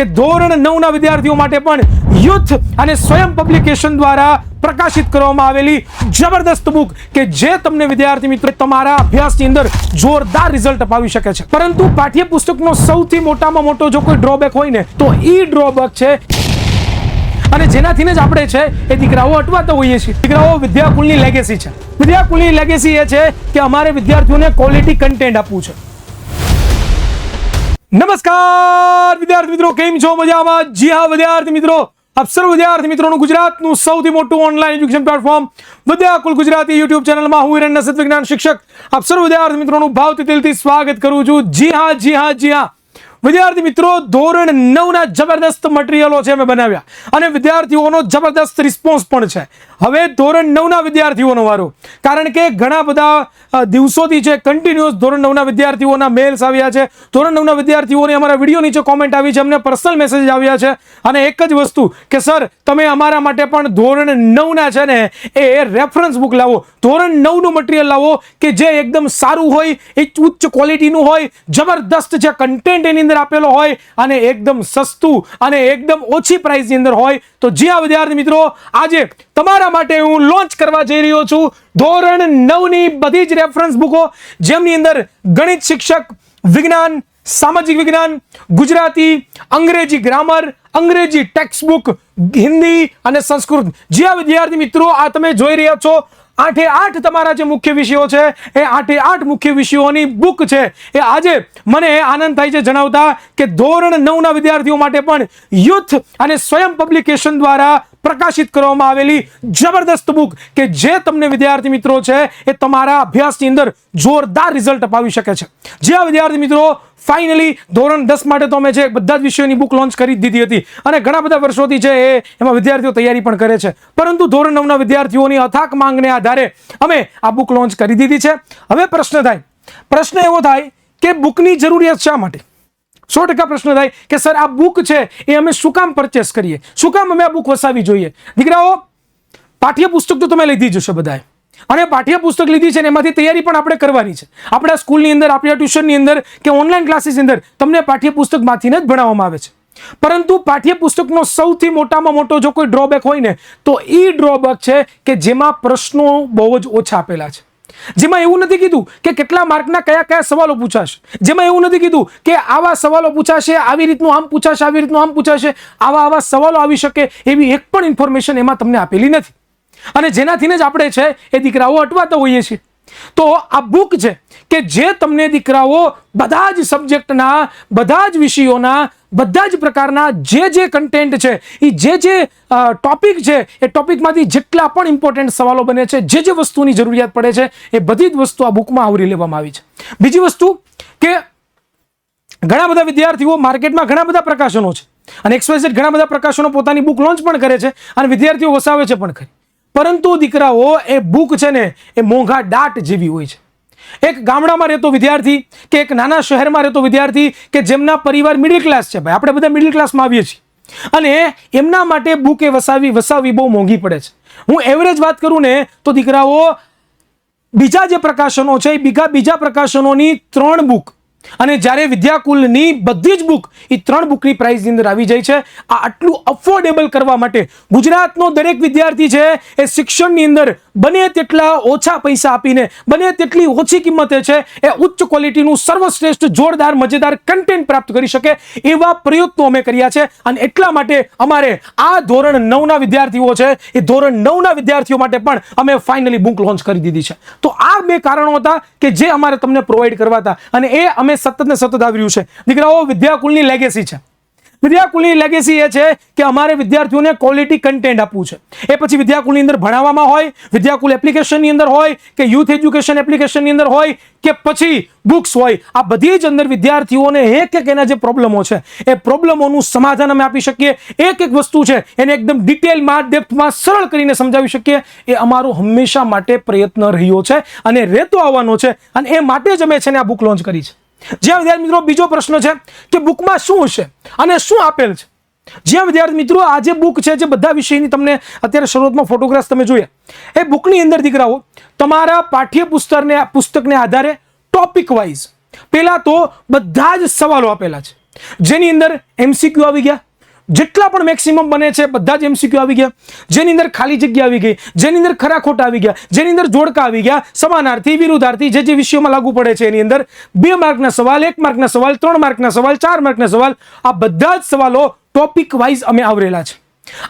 કે ધોરણ 9 ના વિદ્યાર્થીઓ માટે પણ યુથ અને સ્વયં પબ્લિકેશન દ્વારા પ્રકાશિત કરવામાં આવેલી જબરદસ્ત બુક કે જે તમને વિદ્યાર્થી મિત્રો તમારા અભ્યાસની અંદર જોરદાર રિઝલ્ટ અપાવી શકે છે. પરંતુ પાઠ્યપુસ્તકનો સૌથી મોટામાં મોટો જો કોઈ ડ્રોબેક હોય ને તો ઈ ડ્રોબેક છે, અને જેનાથી જ આપણે છે એ દીકરાઓ અટવાતા હોઈએ છીએ. દીકરાઓ વિદ્યાકુલની લેગેસી છે. વિદ્યાકુલની લેગેસી એ છે કે અમારે વિદ્યાર્થીઓને ક્વોલિટી કન્ટેન્ટ આપવું છે. નમસ્કાર વિદ્યાર્થી મિત્રો, કેમ છો? મજામાં? જી હા વિદ્યાર્થી મિત્રો, આપ સર્વ વિદ્યાર્થી મિત્રોનું ગુજરાતનું સૌથી મોટું online education platform Vidyakul Gujarati YouTube ચેનલમાં હું હિરણ્ય સત વિજ્ઞાન શિક્ષક આપ સર્વ વિદ્યાર્થી મિત્રોનું ભાવથી દિલથી સ્વાગત કરું છું. જી હા વિદ્યાર્થી મિત્રો, ધોરણ 9 ના જબરદસ્ત મટીરીયલો છે મેં બનાવ્યા અને વિદ્યાર્થીઓનો જબરદસ્ત રિસ્પોન્સ પણ છે. હવે ધોરણ 9 ના વિદ્યાર્થીઓનો વારો, કારણ કે ઘણા બધા દિવસોથી છે કન્ટિન્યુઅસ ધોરણ 9 ના વિદ્યાર્થીઓના મેલ્સ આવ્યા છે, ધોરણ 9 ના વિદ્યાર્થીઓને અમારા વિડીયો નીચે કોમેન્ટ આવી છે, અમને પર્સનલ મેસેજ આવ્યા છે, અને એક જ વસ્તુ કે સર તમે અમારા માટે પણ ધોરણ 9 ના છે ને એ રેફરન્સ બુક લાવો, ધોરણ 9 નું મટીરીયલ લાવો કે જે એકદમ સારું હોય, એક ઉચ્ચ ક્વોલિટીનું હોય, જબરદસ્ત છે કન્ટેન્ટ એની અંદર આપેલો હોય અને એકદમ સસ્તું અને એકદમ ઓછી પ્રાઇસની અંદર હોય. તો જી હા વિદ્યાર્થી મિત્રો, આજે તમારા માટે હું લોન્ચ કરવા જઈ રહ્યો છું ધોરણ 9 ની બધી જ રેફરન્સ બુકો, જેમની અંદર ગણિત શિક્ષક, વિજ્ઞાન, સામાજિક વિજ્ઞાન, ગુજરાતી, અંગ્રેજી ગ્રામર, અંગ્રેજી ટેક્સ્ટ બુક, હિન્દી અને સંસ્કૃત. જી હા વિદ્યાર્થી મિત્રો, આ તમે જોઈ રહ્યા છો 8 તમારા જે મુખ્ય વિષયો છે એ 8 મુખ્ય વિષયોની બુક છે. એ આજે મને આનંદ થાય છે જણાવતા કે ધોરણ 9 ના વિદ્યાર્થીઓ માટે પણ યુથ અને સ્વયં પબ્લિકેશન દ્વારા પ્રકાશિત કરવામાં આવેલી જબરદસ્ત બુક કે જે તમને વિદ્યાર્થી મિત્રો છે એ તમારા અભ્યાસની અંદર જોરદાર રિઝલ્ટ અપાવી શકે છે. જે આ વિદ્યાર્થી મિત્રો, ફાઇનલી ધોરણ 10 માટે તો અમે છે બધા જ વિષયોની બુક લોન્ચ કરી દીધી હતી અને ઘણા બધા વર્ષોથી છે એમાં વિદ્યાર્થીઓ તૈયારી પણ કરે છે, પરંતુ ધોરણ 9 ના વિદ્યાર્થીઓની અથાક માંગને આધારે અમે આ બુક લોન્ચ કરી દીધી છે. હવે પ્રશ્ન એવો થાય કે બુકની જરૂરિયાત શા માટે? 100% પ્રશ્ન થાય કે સર આ બુક છે એ અમે શું કામ પરચેસ કરીએ, શું કામ અમે આ બુક વસાવી જોઈએ? દીકરાઓ, પાઠ્યપુસ્તક તો તમે લીધી જશે બધાએ, અને પાઠ્યપુસ્તક લીધી છે ને એમાંથી તૈયારી પણ આપણે કરવાની છે. આપણા સ્કૂલની અંદર, આપણા ટ્યુશનની અંદર કે ઓનલાઈન ક્લાસીસની અંદર તમને પાઠ્યપુસ્તકમાંથી જ ભણાવવામાં આવે છે. પરંતુ પાઠ્યપુસ્તકનો સૌથી મોટામાં મોટો જો કોઈ ડ્રોબેક હોય ને તો એ ડ્રોબેક છે કે જેમાં પ્રશ્નો બહુ જ ઓછા આપેલા છે. જેમાં એવું નથી કીધું કે કેટલા માર્કના કયા સવાલો પૂછાશે, જેમાં એવું નથી કીધું કે આવા સવાલો પૂછાશે, આવી રીતનું આમ પૂછાશે, આવી રીતનું આમ પૂછાશે, આવા સવાલો આવી શકે એવી એક પણ ઇન્ફોર્મેશન એમાં તમને આપેલી નથી, અને જેનાથી જ આપણે છે એ દીકરાઓ અટવાતા હોઈએ છીએ. તો આ બુક છે કે જે તમને દીકરાઓ બધા જ સબ્જેક્ટના, બધા જ વિષયોના, બધા જ પ્રકારના જે કન્ટેન્ટ છે એ જે ટોપિક છે એ ટોપિકમાંથી જેટલા પણ ઇમ્પોર્ટન્ટ સવાલો બને છે, જે વસ્તુની જરૂરિયાત પડે છે એ બધી જ વસ્તુ આ બુકમાં આવરી લેવામાં આવી છે. બીજી વસ્તુ કે ઘણા બધા વિદ્યાર્થીઓ, માર્કેટમાં ઘણા બધા પ્રકાશનો છે અને XYZ ઘણા બધા પ્રકાશનો પોતાની બુક લોન્ચ પણ કરે છે અને વિદ્યાર્થીઓ વસાવે છે પણ ખરી, પરંતુ દીકરાઓ એ બુક છે ને એ મોંઘા દાટ જેવી હોય છે. એક ગામડામાં રહેતો વિદ્યાર્થી કે એક નાના શહેરમાં રહેતો વિદ્યાર્થી કે જેમના પરિવાર મિડલ ક્લાસ છે, ભાઈ આપણે બધા મિડલ ક્લાસમાં આવીએ છીએ, અને એમના માટે બુક એ વસાવવી બહુ મોંઘી પડે છે. હું એવરેજ વાત કરું ને તો દીકરાઓ બીજા જે પ્રકાશનો છે એ બીજા પ્રકાશનોની 3 બુક, અને જ્યારે વિદ્યાકુલની બધી જ બુક એ 3 બુકની પ્રાઇસની અંદર આવી જાય છે. આ આટલું અફોર્ડેબલ કરવા માટે ગુજરાતનો દરેક વિદ્યાર્થી છે એ શિક્ષણની અંદર બને તેટલા ઓછા પૈસા આપીને, બને તેટલી ઓછી કિંમતે છે એ ઉચ્ચ ક્વોલિટીનું સર્વશ્રેષ્ઠ જોરદાર મજેદાર કન્ટેન્ટ પ્રાપ્ત કરી શકે એવા પ્રયત્નો અમે કર્યા છે. અને એટલા માટે અમારે આ ધોરણ 9 ના વિદ્યાર્થીઓ છે એ ધોરણ 9 ના વિદ્યાર્થીઓ માટે પણ અમે ફાઇનલી બુક લોન્ચ કરી દીધી છે. તો આ 2 કારણો હતા કે જે અમારે તમને પ્રોવાઈડ કરવા હતા, અને એ અમે સતત આવી રહ્યું છે. દીકરાઓ, વિદ્યાકુલની લેગેસી છે. વિદ્યાકુલની લેગેસી એ છે કે અમારે વિદ્યાર્થીઓને ક્વોલિટી કન્ટેન્ટ આપવું છે. એ પછી વિદ્યાકુલની અંદર ભણાવવામાં હોય, વિદ્યાકુલ એપ્લિકેશનની અંદર હોય કે યુથ એજ્યુકેશન એપ્લિકેશનની અંદર હોય કે પછી બુક્સ હોય, આ બધી જ અંદર વિદ્યાર્થીઓને એક એના જે પ્રોબ્લેમો છે એ પ્રોબ્લેમોનું સમાધાન અમે આપી શકીએ. એક વસ્તુ છે એને એકદમ ડિટેલમાં, ડેપ્થમાં, સરળ કરીને સમજાવી શકીએ. એ અમારો હંમેશા માટે પ્રયત્ન રહ્યો છે અને રહેતો આવવાનો છે, અને એ માટે જ અમે છે ને આ બુક લોન્ચ કરી છે. જ્યાં વિદ્યાર્થી મિત્રો, બીજો પ્રશ્ન છે કે બુકમાં શું હશે અને શું આપેલ છે. જ્યાં વિદ્યાર્થી મિત્રો, આ જે બુક છે જે બધા વિષયની તમને અત્યારે શરૂઆતમાં ફોટોગ્રાફ્સ તમે જોયા, એ બુકની અંદર દીકરાઓ તમારા પુસ્તકને આધારે ટોપિક વાઇઝ પહેલા તો બધા જ સવાલો આપેલા છે. જેની અંદર MCQ આવી ગયા, જેટલા પણ મેક્સિમમ બને છે બધા જ MCQ આવી ગયા, જેની અંદર ખાલી જગ્યા આવી ગઈ, જેની અંદર ખરા ખોટા આવી ગયા, જેની અંદર જોડકા આવી ગયા, સમાનાર્થી, વિરુદ્ધાર્થી, જે વિષયોમાં લાગુ પડે છે એની અંદર 2 માર્કના સવાલ, 1 માર્કના સવાલ, 3 માર્કના સવાલ, 4 માર્કના સવાલ, આ બધા જ સવાલો ટોપિક વાઇઝ અમે આવરેલા છે.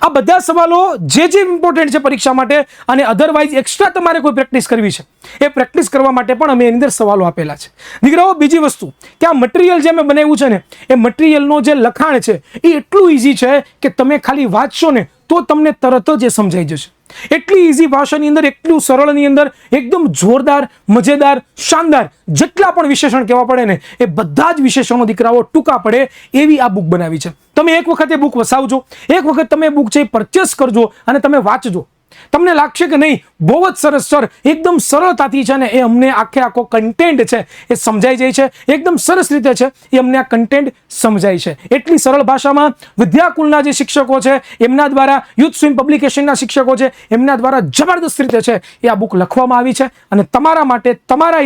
આ બધા સવાલો જે ઇમ્પોર્ટન્ટ છે પરીક્ષા માટે અને અધરવાઇઝ એક્સ્ટ્રા તમારે કોઈ પ્રેક્ટિસ કરવી છે એ પ્રેક્ટિસ કરવા માટે પણ અમે એની અંદર સવાલો આપેલા છે. દીકરાઓ, બીજી વસ્તુ કે આ મટીરિયલ જે અમે બનાવ્યું છે ને એ મટીરિયલનો જે લખાણ છે એ એટલું ઇઝી છે કે તમે ખાલી વાંચશો ને તો તમને તરત જ એ સમજાઈ જશે. એટલી ઇઝી ભાષાની અંદર, એટલું સરળની અંદર, એકદમ જોરદાર, મજેદાર, શાનદાર, જેટલા પણ વિશેષણ કહેવા પડે ને એ બધા જ વિશેષણો દીકરાઓ ટૂંકા પડે એવી આ બુક બનાવી છે. તમે એક વખત એ બુક વસાવજો, એક વખત તમે બુક છે પરચેસ કરજો અને તમે વાંચજો. તમને લાગશે કે નહીં બહુ જ સરસ સર, એકદમ સરળતાથી છે ને એ અમને આખો કન્ટેન્ટ છે એ સમજાઈ જાય છે, એકદમ સરસ રીતે છે એ અમને આ કન્ટેન્ટ સમજાય છે. એટલી સરળ ભાષામાં વિદ્યાકુલના જે શિક્ષકો છે એમના દ્વારા, યુથ સ્વિમ પબ્લિકેશનના શિક્ષકો છે એમના દ્વારા જબરદસ્ત રીતે છે એ આ બુક લખવામાં આવી છે અને તમારા માટે તમારા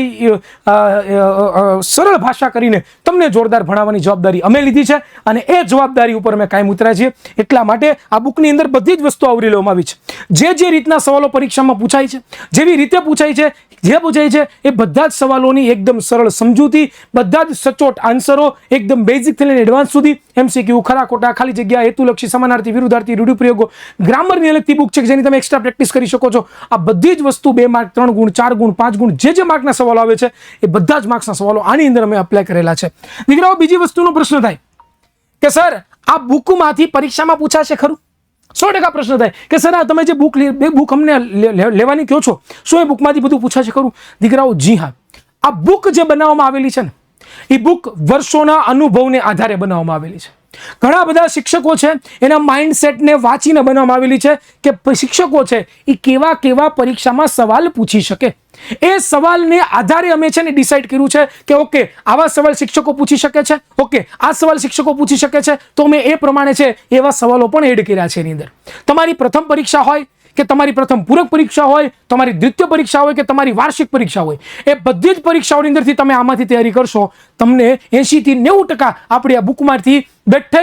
સરળ ભાષા કરીને તમને જોરદાર ભણાવવાની જવાબદારી અમે લીધી છે અને એ જવાબદારી ઉપર અમે કાયમ ઉતર્યા છીએ. એટલા માટે આ બુકની અંદર બધી જ વસ્તુ આવરી લેવામાં આવી છે. જે રીતના સવાલો પરીક્ષામાં પૂછાય છે, જેવી રીતે પૂછાય છે, જે પૂછાય છે એ બધા જ સવાલોની એકદમ સરળ સમજૂતી, બધા જ સચોટ આન્સરો, એકદમ બેઝિક થી લઈને એડવાન્સ સુધી, MCQ, ખરા ખોટા, ખાલી જગ્યા, હેતુલક્ષી, સમાનાર્થી, વિરુદ્ધાર્થી, રૂઢિપ્રયોગો, ગ્રામરની અલગથી બુક છે જેની તમે એક્સ્ટ્રા પ્રેક્ટિસ કરી શકો છો. આ બધી જ વસ્તુ 2 માર્ક, 3 ગુણ, 4 ગુણ, 5 ગુણ, જે માર્કના સવાલો આવે છે એ બધા જ માર્ક્સના સવાલો આની અંદર અમે અપ્લાય કરેલા છે. દીકરાઓ, બીજી વસ્તુનો પ્રશ્ન થાય કે સર આ બુકમાંથી પરીક્ષામાં પૂછાશે ખરું? 100% પ્રશ્ન થાય કે સર આ તમે જે બુક અમને લેવાની કહો છો, શું એ બુકમાંથી બધું પૂછાશે ખરું? દીકરાઓ, જી હા. આ બુક જે બનાવવામાં આવેલી છે ને એ બુક વર્ષોના અનુભવને આધારે બનાવવામાં આવેલી છે. ઘણા બધા શિક્ષકો છે એના માઇન્ડસેટને વાંચીને બનાવવામાં આવેલી છે કે શિક્ષકો છે એ કેવા કેવા પરીક્ષામાં સવાલ પૂછી શકે. એ સવાલને આધારે અમે છે ને ડિસાઈડ કર્યું છે કે ઓકે આવા સવાલ શિક્ષકો પૂછી શકે છે, ઓકે આ સવાલ શિક્ષકો પૂછી શકે છે, તો અમે એ પ્રમાણે છે એવા સવાલો પણ એડ કર્યા છે એની અંદર. તમારી પ્રથમ પરીક્ષા હોય કે તમારી પ્રથમ પૂરક પરીક્ષા હોય, તમારી દ્વિતીય પરીક્ષા હોય કે તમારી વાર્ષિક પરીક્ષા હોય, એ બધી જ પરીક્ષાઓની અંદરથી તમે આમાંથી તૈયારી કરશો, તમને 80 થી 90% આપણી આ બુકમાંથી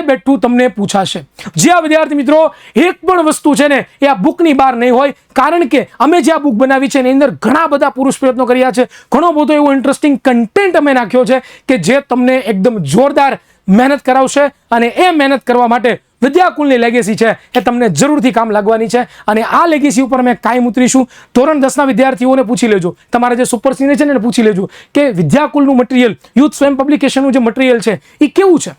બેઠું તમને પૂછાશે. જે આ વિદ્યાર્થી મિત્રો એક પણ વસ્તુ છે ને એ આ બુકની બહાર નહીં હોય, કારણ કે અમે જે આ બુક બનાવી છે એની અંદર ઘણા બધા પુરુષ પ્રયત્નો કર્યા છે, ઘણો બધો એવો ઇન્ટરેસ્ટિંગ કન્ટેન્ટ અમે નાખ્યો છે કે જે તમને એકદમ જોરદાર મહેનત કરાવશે અને એ મહેનત કરવા માટે વિદ્યાકુલની લેગેસી છે એ તમને જરૂરથી કામ લાગવાની છે અને આ લેગેસી ઉપર અમે કાયમ ઉતરીશું. ધોરણ 10ના વિદ્યાર્થીઓને પૂછી લેજો, તમારા જે સુપર સિનિયર છે ને એને પૂછી લેજો કે વિદ્યાકુલનું મટીરિયલ, યુથ સ્વયં પબ્લિકેશનનું જે મટીરિયલ છે એ કેવું છે,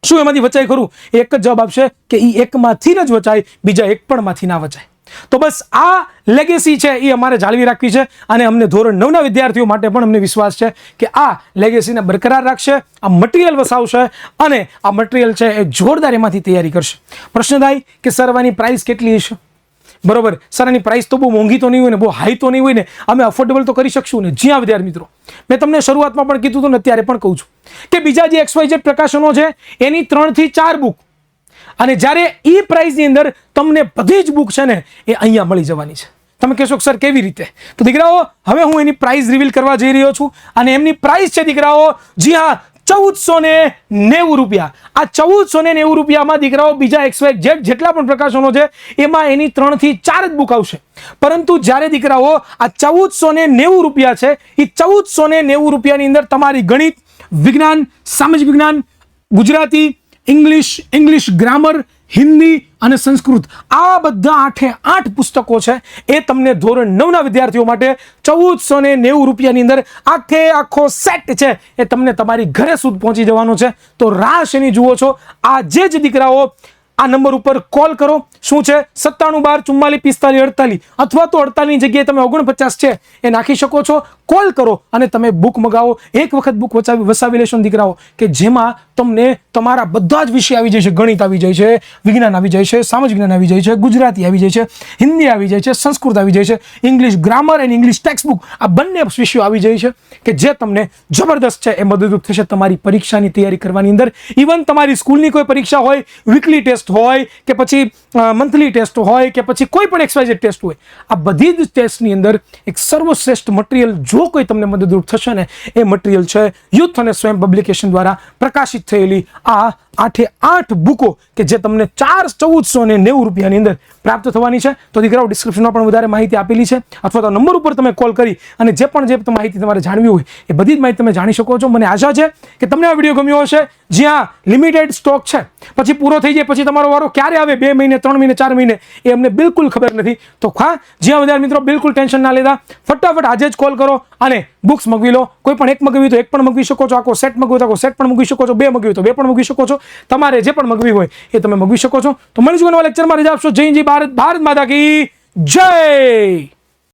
શું એમાંથી વચાય ખરું? એક જ જવાબ આપશે કે એ એકમાંથી જ વચાય, બીજા એક પણ માંથી ના વચાય. તો બસ આ લેગેસી છે એ અમારે જાળવી રાખવી છે અને અમને ધોરણ 9ના વિદ્યાર્થીઓ માટે પણ અમને વિશ્વાસ છે કે આ લેગેસીને બરકરાર રાખશે, આ મટીરિયલ વસાવશે અને આ મટીરિયલ છે એ જોરદાર એમાંથી તૈયારી કરશે. પ્રશ્ન થાય કે સર આની પ્રાઇસ કેટલી હશે? બરોબર, સર આની પ્રાઇસ તો બહુ મોંઘી તો નહીં હોય ને, બહુ હાઈ તો નહીં હોય ને, અમે અફોર્ડેબલ તો કરી શકશું ને? જી હા વિદ્યાર્થી મિત્રો, મેં તમને શરૂઆતમાં પણ કીધું હતું ને અત્યારે પણ કહું છું કે બીજા જે XYZ પ્રકાશનો છે એની 3 થી 4 બુક અને જ્યારે એ પ્રાઇસની અંદર તમને બધી જ બુક છે ને એ અહીંયા મળી જવાની છે. તમે કહેશો સર કેવી રીતે? તો દીકરાઓ હવે હું એની પ્રાઇસ રિવીલ કરવા જઈ રહ્યો છું અને એમની પ્રાઇસ છે દીકરાઓ, જી હા, 1490 રૂપિયા. આ 1490 રૂપિયામાં દીકરાઓ બીજા XYZ જેટલા પણ પ્રકાશનો છે એમાં એની 3 થી 4 જ બુક આવશે. પરંતુ જ્યારે દીકરાઓ આ 1490 રૂપિયા છે એ 1490 રૂપિયાની અંદર તમારી ગણિત, વિજ્ઞાન, સામાજિક વિજ્ઞાન, ગુજરાતી, ઇંગ્લિશ ગ્રામર, હિન્દી અને સંસ્કૃત, આ બધા 8 પુસ્તકો છે એ તમને ધોરણ 9ના વિદ્યાર્થીઓ માટે 1490 રૂપિયાની અંદર આખો સેટ છે એ તમને તમારી ઘરે સુધી પહોંચી જવાનો છે. તો રાહ શેની જુઓ છો? આજે જ દીકરાઓ આ નંબર ઉપર કોલ કરો. શું છે? 97 12 44 45 અથવા તો 48 ની જગ્યાએ તમે 49 છે એ નાખી શકો છો. કોલ કરો અને તમે બુક મગાવો. એક વખત બુક વસાવી લેશો દીકરાઓ કે જેમાં તમને તમારા બધા જ વિષય આવી જાય છે. ગણિત આવી જાય છે, વિજ્ઞાન આવી જાય છે, સામાજિક જ્ઞાન આવી જાય છે, ગુજરાતી આવી જાય છે, હિન્દી આવી જાય છે, સંસ્કૃત આવી જાય છે, English grammar and English text book, આ બંને વિષયો આવી જાય છે કે જે તમને જબરદસ્ત છે એ મદદરૂપ થશે તમારી પરીક્ષાની તૈયારી કરવાની અંદર. ઇવન તમારી સ્કૂલની કોઈ પરીક્ષા હોય, વીકલી ટેસ્ટ હોય કે પછી મંથલી ટેસ્ટ હોય કે પછી કોઈ પણ XYZ ટેસ્ટ હોય, આ બધી જ ટેસ્ટની અંદર એક સર્વશ્રેષ્ઠ મટીરિયલ જો કોઈ તમને મદદરૂપ થશે ને, એ મટીરિયલ છે યુથ અને સ્વયં પબ્લિકેશન દ્વારા પ્રકાશિત થયેલી આ 8 બુકો કે જે તમને 1490 રૂપિયાની અંદર પ્રાપ્ત થવાની છે. તો દીકરાઓ ડિસ્ક્રિપ્શનમાં પણ વધારે માહિતી આપેલી છે, અથવા તો નંબર ઉપર તમે કોલ કરી અને જે માહિતી તમારે જાણવી હોય એ બધી જ માહિતી તમે જાણી શકો છો. મને આશા છે કે તમને આ વિડીયો ગમ્યો હશે. જ્યાં લિમિટેડ સ્ટોક છે, પછી પૂરો થઈ જાય પછી તમારો વારો ક્યારે આવે, 2 મહિને 3 મહિને 4 મહિને, એ અમને બિલકુલ ખબર નથી. તો જ્યાં વધારે મિત્રો બિલકુલ ટેન્શન ના લેતા, ફટાફટ આજે જ કોલ કરો અને બુક્સ મંગવી લો. કોઈ પણ એક મંગવી તો એક પણ મંગવી શકો છો, આખો સેટ મંગવી તો આખો સેટ પણ મંગવી શકો છો, 2 મંગવી તો 2 પણ મંગવી શકો છો. તમારે જે પણ મંગવી હોય એ તમે મંગવી શકો છો. તો મળીશું નવા લેક્ચરમાં. રજા આપશો. જય હિન્દ, જય ભારત, ભારત માતા કી જય.